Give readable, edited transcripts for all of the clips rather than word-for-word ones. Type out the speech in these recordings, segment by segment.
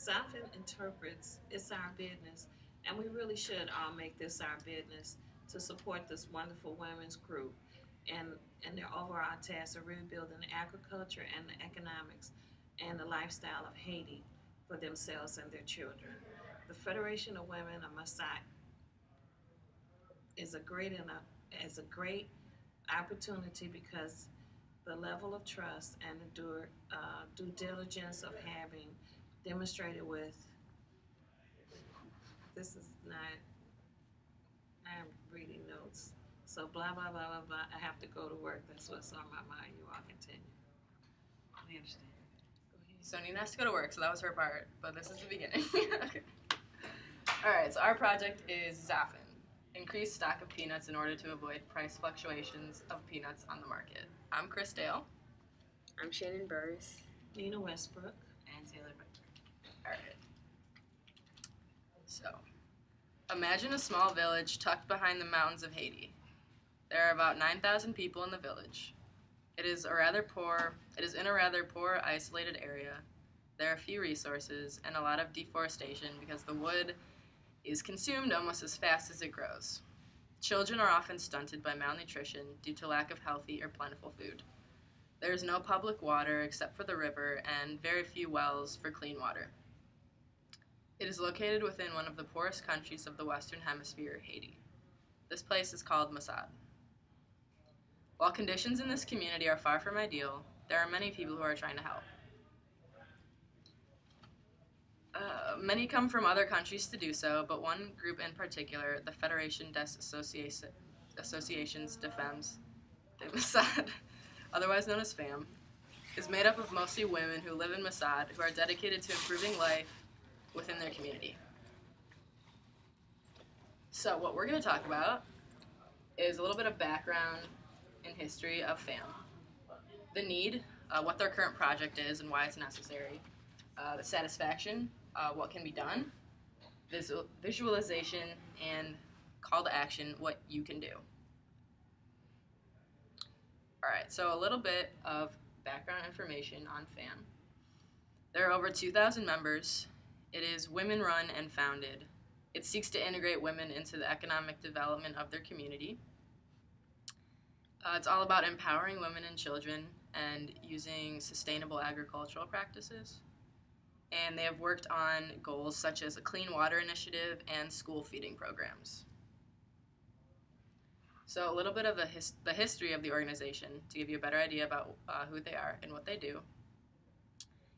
Southern interprets it's our business, and we really should all make this our business to support this wonderful women's group and their overall task of rebuilding the agriculture and the economics and the lifestyle of Haiti for themselves and their children. The Federation of Women of Maasai is a great opportunity because the level of trust and the due diligence of having demonstrated with this is not I'm reading notes. So blah blah blah blah blah. I have to go to work. That's what's on my mind. You all continue. I understand. Go ahead. So Nina has to go to work, so that was her part, but this is the beginning. Okay. Alright, so our project is Zaffin. Increase stock of peanuts in order to avoid price fluctuations of peanuts on the market. I'm Chris Dale. I'm Shannon Burris. Nina Westbrook. And Taylor Becker. Alright. So, imagine a small village tucked behind the mountains of Haiti. There are about 9,000 people in the village. It is in a rather poor, isolated area. There are few resources and a lot of deforestation because the wood is consumed almost as fast as it grows. Children are often stunted by malnutrition due to lack of healthy or plentiful food. There is no public water except for the river and very few wells for clean water. It is located within one of the poorest countries of the Western Hemisphere, Haiti. This place is called Masad. While conditions in this community are far from ideal, there are many people who are trying to help. Many come from other countries to do so, but one group in particular, the Federation des Associations de Femmes de Masad, otherwise known as FAM, is made up of mostly women who live in Masad who are dedicated to improving life within their community. So what we're going to talk about is a little bit of background and history of FAM. The need, what their current project is and why it's necessary. The satisfaction, what can be done. Visualization, and call to action, what you can do. Alright, so a little bit of background information on FAM. There are over 2,000 members. It is women-run and founded. It seeks to integrate women into the economic development of their community. It's all about empowering women and children and using sustainable agricultural practices. And they have worked on goals such as a clean water initiative and school feeding programs. So a little bit of the history of the organization to give you a better idea about who they are and what they do.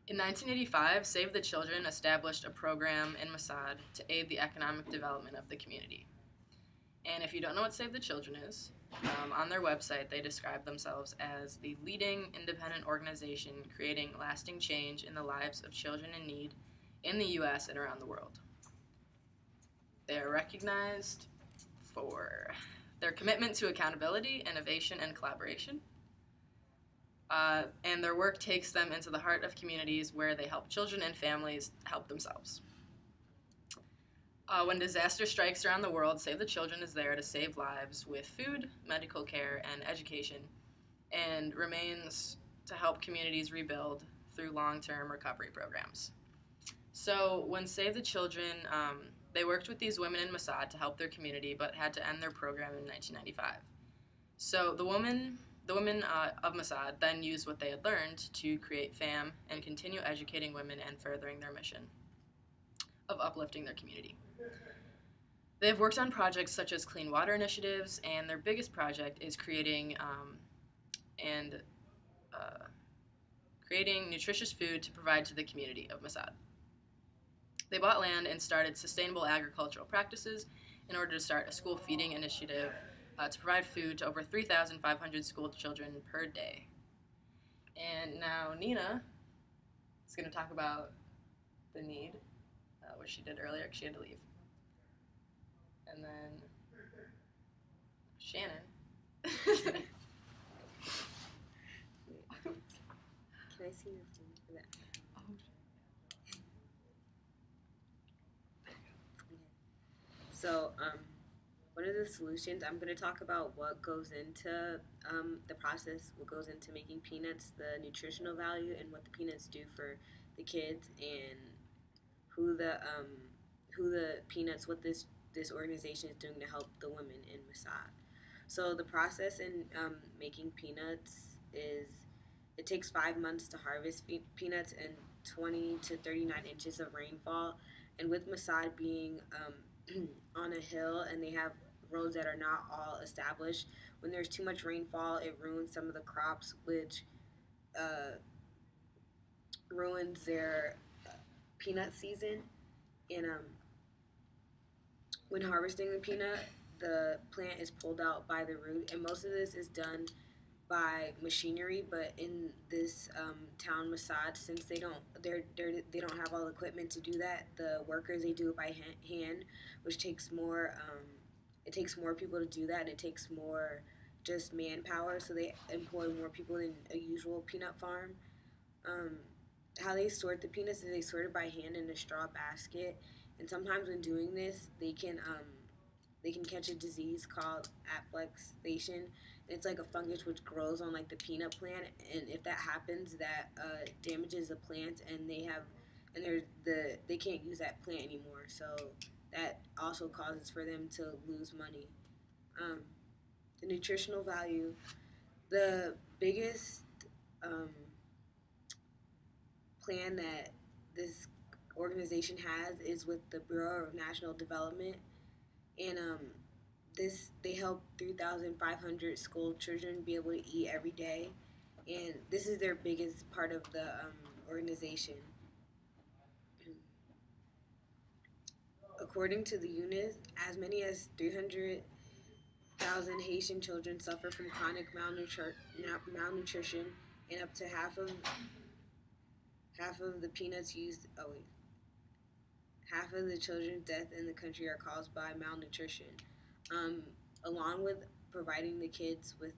In 1985, Save the Children established a program in Masad to aid the economic development of the community. And if you don't know what Save the Children is, on their website they describe themselves as the leading independent organization creating lasting change in the lives of children in need in the U.S. and around the world. They are recognized for their commitment to accountability, innovation, and collaboration. And their work takes them into the heart of communities where they help children and families help themselves. When disaster strikes around the world, Save the Children is there to save lives with food, medical care, and education, and remains to help communities rebuild through long-term recovery programs. So when Save the Children, they worked with these women in Masad to help their community, but had to end their program in 1995. So the women of Masad then used what they had learned to create FAM and continue educating women and furthering their mission of uplifting their community. They have worked on projects such as clean water initiatives, and their biggest project is creating nutritious food to provide to the community of Masad. They bought land and started sustainable agricultural practices in order to start a school feeding initiative to provide food to over 3,500 school children per day. And now Nina is going to talk about the need, which she did earlier because she had to leave. And then Shannon. Can I see your phone for that? So, one of the solutions, I'm going to talk about what goes into the process, what goes into making peanuts, the nutritional value, and what the peanuts do for the kids, and who the Peanuts, what this organization is doing to help the women in Masad. So the process in making peanuts is it takes 5 months to harvest peanuts and 20 to 39 inches of rainfall. And with Masad being on a hill and they have roads that are not all established, when there's too much rainfall, it ruins some of the crops, which uh, ruins their peanut season. And when harvesting the peanut, the plant is pulled out by the root, and most of this is done by machinery. But in this town, Masad, since they don't have all the equipment to do that, the workers they do it by hand, which takes more. It takes more people to do that, and it takes more just manpower. So they employ more people than a usual peanut farm. Um, how they sort the peanuts is they sort it by hand in a straw basket, and sometimes when doing this, they can catch a disease called afflexation. It's like a fungus which grows on like the peanut plant, and if that happens, that damages the plant, and they can't use that plant anymore. So that also causes for them to lose money. Um, the nutritional value, the biggest um, plan that this organization has is with the Bureau of National Development, and this they help 3,500 school children be able to eat every day, and this is their biggest part of the organization. According to the unit, as many as 300,000 Haitian children suffer from chronic malnutrition, and up to half of the peanuts used. Oh wait, half of the children's deaths in the country are caused by malnutrition. Um, Along with providing the kids with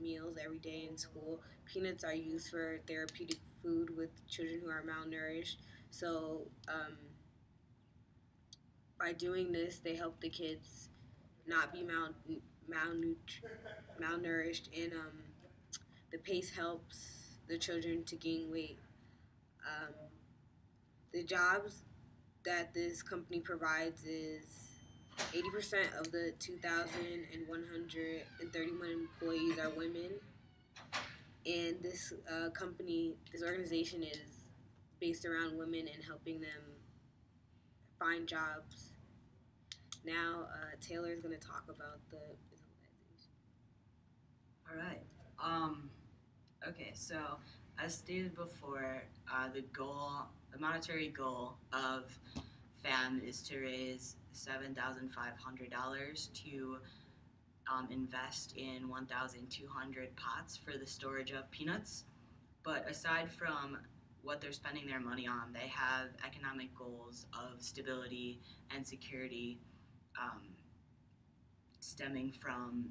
meals every day in school, peanuts are used for therapeutic food with children who are malnourished. So by doing this, they help the kids not be malnourished, and the pace helps the children to gain weight. Um, the jobs that this company provides is 80% of the 2,131 employees are women, and this organization is based around women and helping them find jobs. Now, Taylor is going to talk about the visualization. All right. Okay, so as stated before, the monetary goal of FAM is to raise $7,500 to invest in 1,200 pots for the storage of peanuts. But aside from what they're spending their money on, they have economic goals of stability and security um, stemming from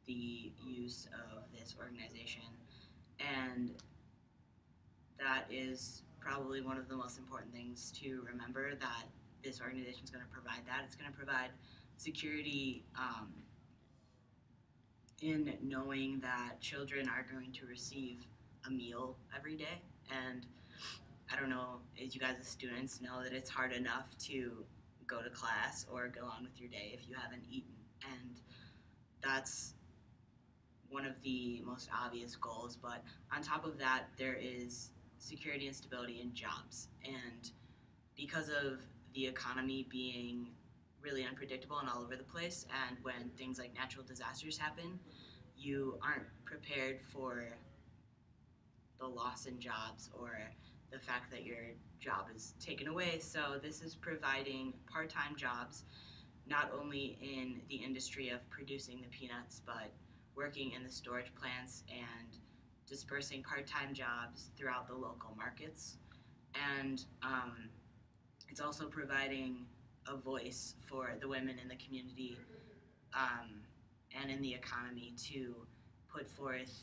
the use of this organization. And that is probably one of the most important things to remember, that this organization is going to provide that. It's going to provide security in knowing that children are going to receive a meal every day. And I don't know, as you guys as students know, that it's hard enough to go to class or go on with your day if you haven't eaten. And that's one of the most obvious goals. But on top of that, there is security and stability in jobs. And because of the economy being really unpredictable and all over the place, and when things like natural disasters happen, you aren't prepared for the loss in jobs or the fact that your job is taken away. So this is providing part-time jobs, not only in the industry of producing the peanuts, but working in the storage plants and dispersing part-time jobs throughout the local markets. And it's also providing a voice for the women in the community and in the economy to put forth,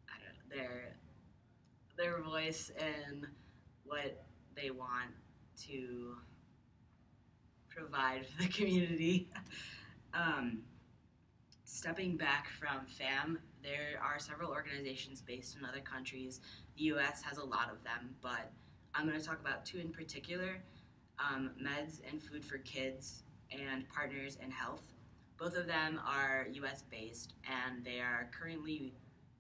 I don't know, their voice and what they want to provide for the community. Stepping back from FAM, there are several organizations based in other countries. The U.S. has a lot of them, but I'm going to talk about two in particular, Meds and Food for Kids and Partners in Health. Both of them are US based, and they are currently,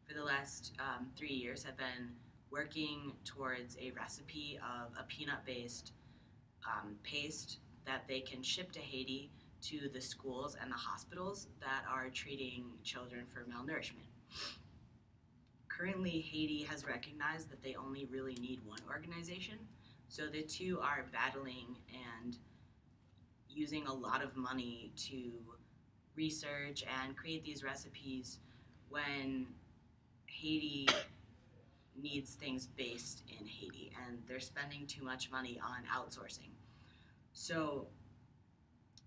for the last 3 years, have been working towards a recipe of a peanut based paste that they can ship to Haiti to the schools and the hospitals that are treating children for malnourishment. Currently, Haiti has recognized that they only really need one organization, so the two are battling and using a lot of money to research and create these recipes when Haiti needs things based in Haiti, and they're spending too much money on outsourcing. So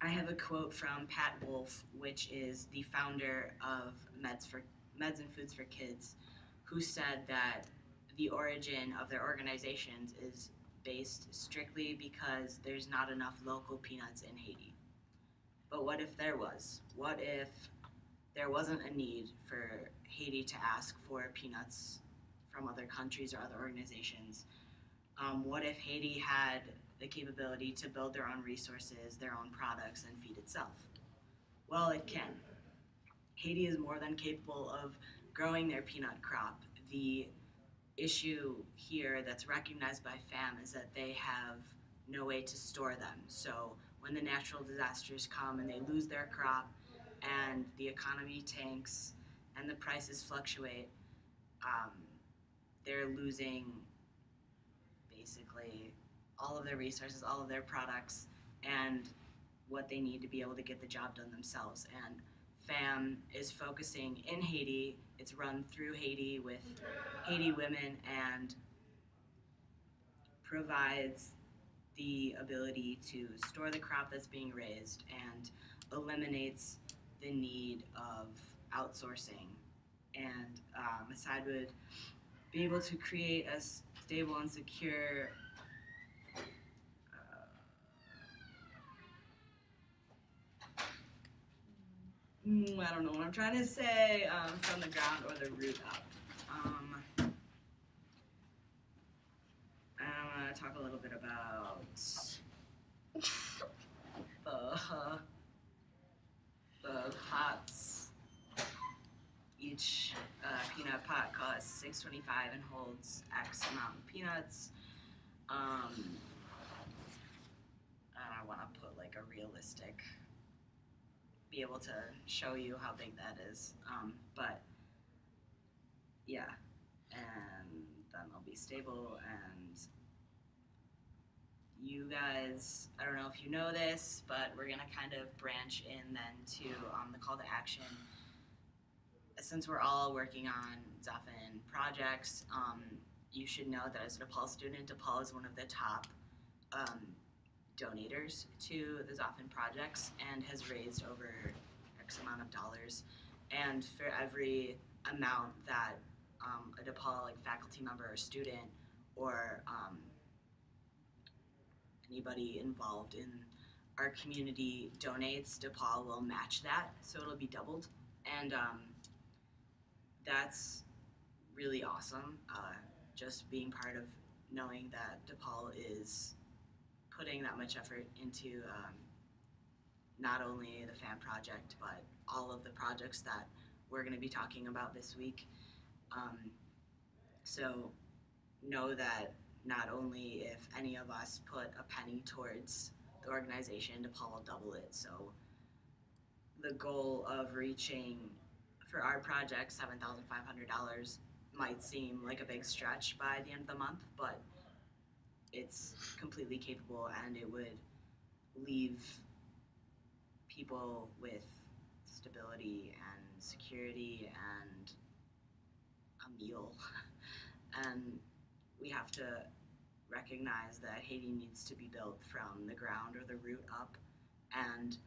I have a quote from Pat Wolf, which is the founder of Meds and Foods for Kids, who said that the origin of their organizations is based strictly because there's not enough local peanuts in Haiti. But what if there was? What if there wasn't a need for Haiti to ask for peanuts from other countries or other organizations? What if Haiti had the capability to build their own resources, their own products, and feed itself? Well, it can. Haiti is more than capable of growing their peanut crop. The issue here that's recognized by FAM is that they have no way to store them. So when the natural disasters come and they lose their crop and the economy tanks and the prices fluctuate, um, they're losing basically all of their resources, all of their products, and what they need to be able to get the job done themselves. And FAM is focusing in Haiti. It's run through Haiti with Haiti women and provides the ability to store the crop that's being raised and eliminates the need of outsourcing. And Assad would be able to create a stable and secure I don't know what I'm trying to say, from the ground or the root up. I want to talk a little bit about the pots. Each peanut pot costs $6.25 and holds X amount of peanuts. I want to put like a realistic, be able to show you how big that is. But yeah, and then they'll be stable. And you guys, I don't know if you know this, but we're gonna kind of branch in then to the call to action. Since we're all working on Zephan projects, you should know that as a DePaul student, DePaul is one of the top donators to the Zephan projects and has raised over X amount of dollars. And for every amount that a DePaul like faculty member or student or anybody involved in our community donates, DePaul will match that, so it'll be doubled. And that's really awesome, just being part of knowing that DePaul is putting that much effort into not only the FAM project, but all of the projects that we're going to be talking about this week. So know that not only if any of us put a penny towards the organization, DePaul will double it. So the goal of reaching, for our project, $7,500 might seem like a big stretch by the end of the month, but it's completely capable, and it would leave people with stability and security and a meal. And we have to recognize that Haiti needs to be built from the ground or the root up, and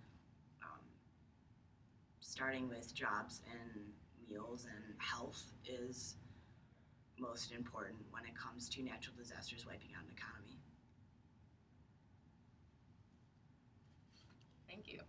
starting with jobs and meals and health is most important when it comes to natural disasters wiping out an economy. Thank you.